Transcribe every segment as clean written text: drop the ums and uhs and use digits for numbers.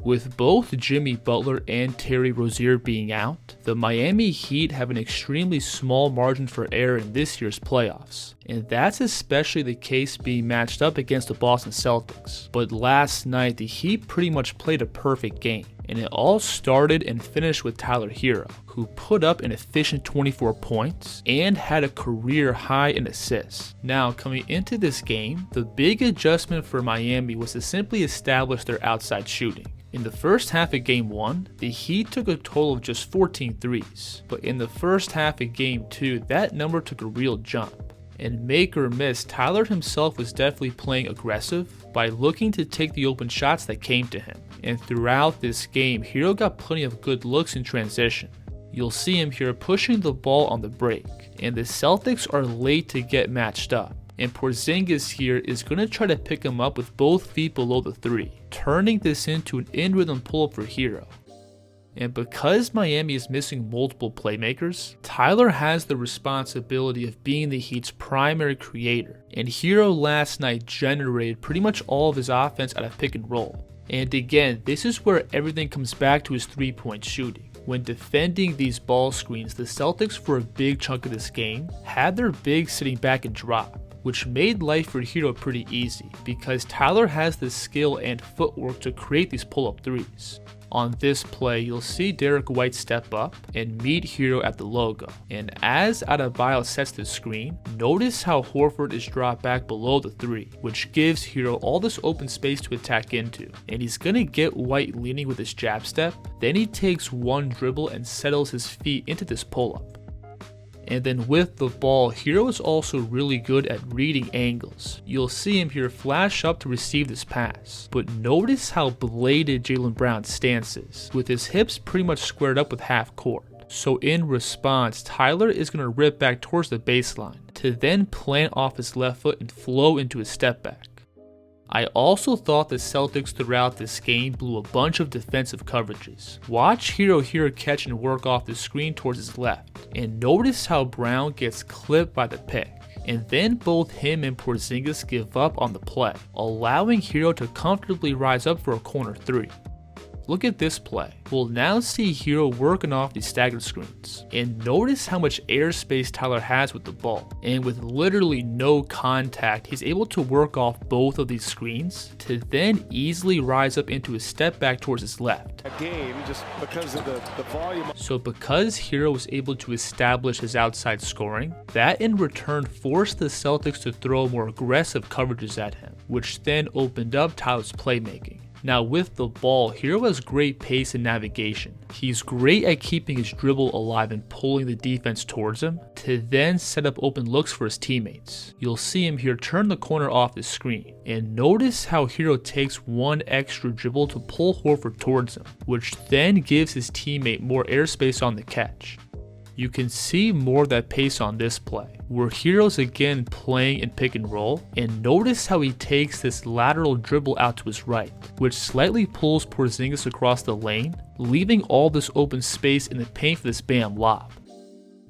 With both Jimmy Butler and Terry Rozier being out, the Miami Heat have an extremely small margin for error in this year's playoffs, and that's especially the case being matched up against the Boston Celtics. But last night, the Heat pretty much played a perfect game, and it all started and finished with Tyler Herro, who put up an efficient 24 points and had a career high in assists. Now, coming into this game, the big adjustment for Miami was to simply establish their outside shooting. In the first half of Game 1, the Heat took a total of just 14 threes, but in the first half of Game 2, that number took a real jump. And make or miss, Tyler himself was definitely playing aggressive by looking to take the open shots that came to him. And throughout this game, Herro got plenty of good looks in transition. You'll see him here pushing the ball on the break, and the Celtics are late to get matched up. And Porzingis here is going to try to pick him up with both feet below the three, turning this into an in-rhythm pull-up for Herro. And because Miami is missing multiple playmakers, Tyler has the responsibility of being the Heat's primary creator, and Herro last night generated pretty much all of his offense out of pick and roll. And again, this is where everything comes back to his three-point shooting. When defending these ball screens, the Celtics for a big chunk of this game had their bigs sitting back and drop, which made life for Herro pretty easy because Tyler has the skill and footwork to create these pull-up threes. On this play, you'll see Derek White step up and meet Herro at the logo. And as Adebayo sets the screen, notice how Horford is dropped back below the three, which gives Herro all this open space to attack into. And he's gonna get White leaning with his jab step, then he takes one dribble and settles his feet into this pull-up. And then with the ball, Herro is also really good at reading angles. You'll see him here flash up to receive this pass. But notice how bladed Jaylen Brown's stance is, with his hips pretty much squared up with half court. So in response, Tyler is going to rip back towards the baseline, to then plant off his left foot and flow into his step back. I also thought the Celtics throughout this game blew a bunch of defensive coverages. Watch Herro here catch and work off the screen towards his left, and notice how Brown gets clipped by the pick. And then both him and Porzingis give up on the play, allowing Herro to comfortably rise up for a corner three. Look at this play. We'll now see Herro working off these staggered screens. And notice how much airspace Tyler has with the ball. And with literally no contact, he's able to work off both of these screens to then easily rise up into a step back towards his left. Just because of the volume. So because Herro was able to establish his outside scoring, that in return forced the Celtics to throw more aggressive coverages at him, which then opened up Tyler's playmaking. Now with the ball, Herro has great pace and navigation. He's great at keeping his dribble alive and pulling the defense towards him to then set up open looks for his teammates. You'll see him here turn the corner off the screen, and notice how Herro takes one extra dribble to pull Horford towards him, which then gives his teammate more airspace on the catch. You can see more of that pace on this play, where Herro's again playing in pick and roll, and notice how he takes this lateral dribble out to his right, which slightly pulls Porzingis across the lane, leaving all this open space in the paint for this bam lob.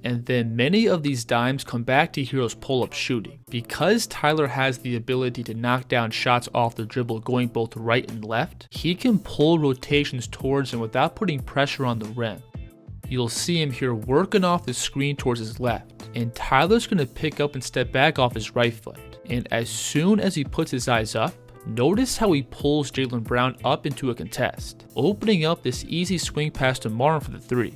And then many of these dimes come back to Herro's pull-up shooting. Because Tyler has the ability to knock down shots off the dribble going both right and left, he can pull rotations towards him without putting pressure on the rim. You'll see him here working off the screen towards his left, and Tyler's going to pick up and step back off his right foot. And as soon as he puts his eyes up, notice how he pulls Jaylen Brown up into a contest, opening up this easy swing pass to Martin for the three.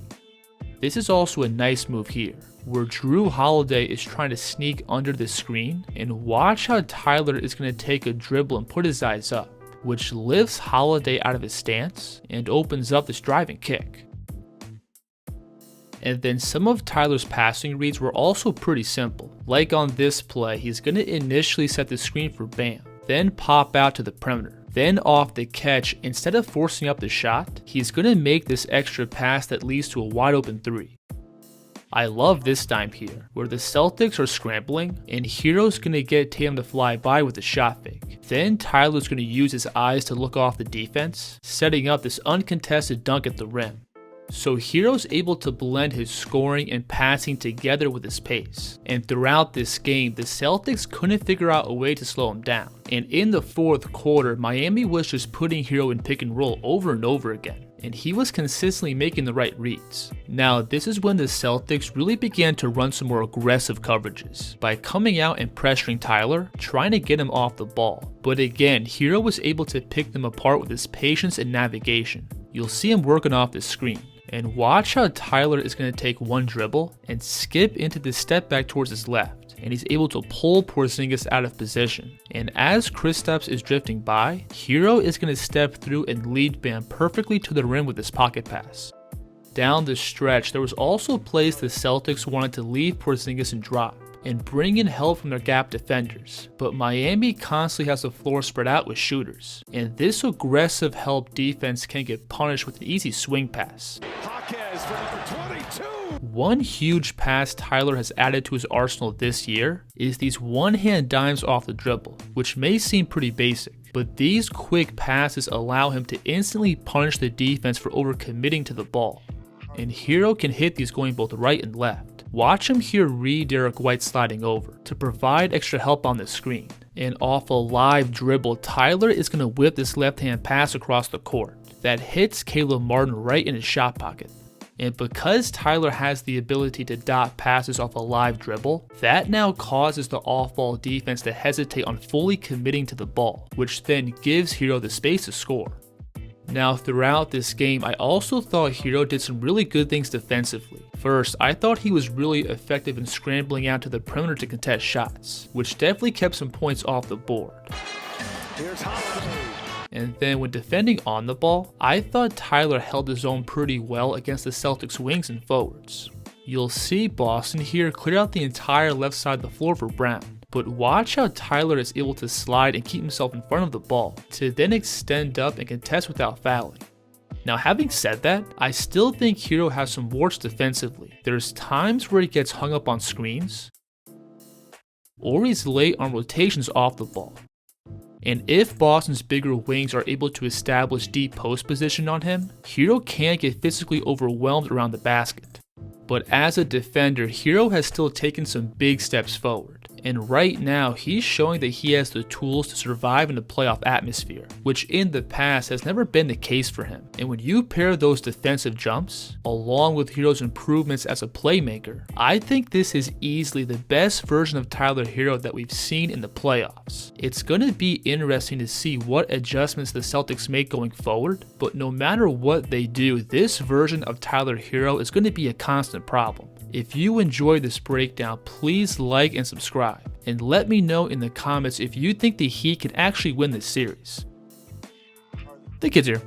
This is also a nice move here, where Jrue Holiday is trying to sneak under the screen, and watch how Tyler is going to take a dribble and put his eyes up, which lifts Holiday out of his stance and opens up this driving kick. And then some of Tyler's passing reads were also pretty simple. Like on this play, he's going to initially set the screen for Bam, then pop out to the perimeter. Then off the catch, instead of forcing up the shot, he's going to make this extra pass that leads to a wide open three. I love this dime here, where the Celtics are scrambling, and Herro's going to get Tatum to fly by with a shot fake. Then Tyler's going to use his eyes to look off the defense, setting up this uncontested dunk at the rim. So Herro's able to blend his scoring and passing together with his pace. And throughout this game, the Celtics couldn't figure out a way to slow him down. And in the fourth quarter, Miami was just putting Herro in pick and roll over and over again, and he was consistently making the right reads. Now, this is when the Celtics really began to run some more aggressive coverages by coming out and pressuring Tyler, trying to get him off the ball. But again, Herro was able to pick them apart with his patience and navigation. You'll see him working off the screen. And watch how Tyler is going to take one dribble and skip into the step back towards his left, and he's able to pull Porzingis out of position. And as Kristaps is drifting by, Herro is going to step through and lead Bam perfectly to the rim with his pocket pass. Down the stretch, there was also plays the Celtics wanted to leave Porzingis and drop and bring in help from their gap defenders, but Miami constantly has the floor spread out with shooters, and this aggressive help defense can get punished with an easy swing pass. One huge pass Tyler has added to his arsenal this year is these one-hand dimes off the dribble, which may seem pretty basic, but these quick passes allow him to instantly punish the defense for overcommitting to the ball. And Herro can hit these going both right and left. Watch him here read Derek White sliding over to provide extra help on the screen. And off a live dribble, Tyler is going to whip this left-hand pass across the court that hits Caleb Martin right in his shot pocket. And because Tyler has the ability to dot passes off a live dribble, that now causes the off-ball defense to hesitate on fully committing to the ball, which then gives Herro the space to score. Now, throughout this game, I also thought Herro did some really good things defensively. First, I thought he was really effective in scrambling out to the perimeter to contest shots, which definitely kept some points off the board. And then when defending on the ball, I thought Tyler held his own pretty well against the Celtics wings and forwards. You'll see Boston here clear out the entire left side of the floor for Brown. But watch how Tyler is able to slide and keep himself in front of the ball to then extend up and contest without fouling. Now, having said that, I still think Herro has some warts defensively. There's times where he gets hung up on screens, or he's late on rotations off the ball. And if Boston's bigger wings are able to establish deep post position on him, Herro can get physically overwhelmed around the basket. But as a defender, Herro has still taken some big steps forward. And right now, he's showing that he has the tools to survive in a playoff atmosphere, which in the past has never been the case for him. And when you pair those defensive jumps, along with Herro's improvements as a playmaker, I think this is easily the best version of Tyler Herro that we've seen in the playoffs. It's going to be interesting to see what adjustments the Celtics make going forward, but no matter what they do, this version of Tyler Herro is going to be a constant problem. If you enjoyed this breakdown, please like and subscribe, and let me know in the comments if you think the Heat can actually win this series. The Kids here.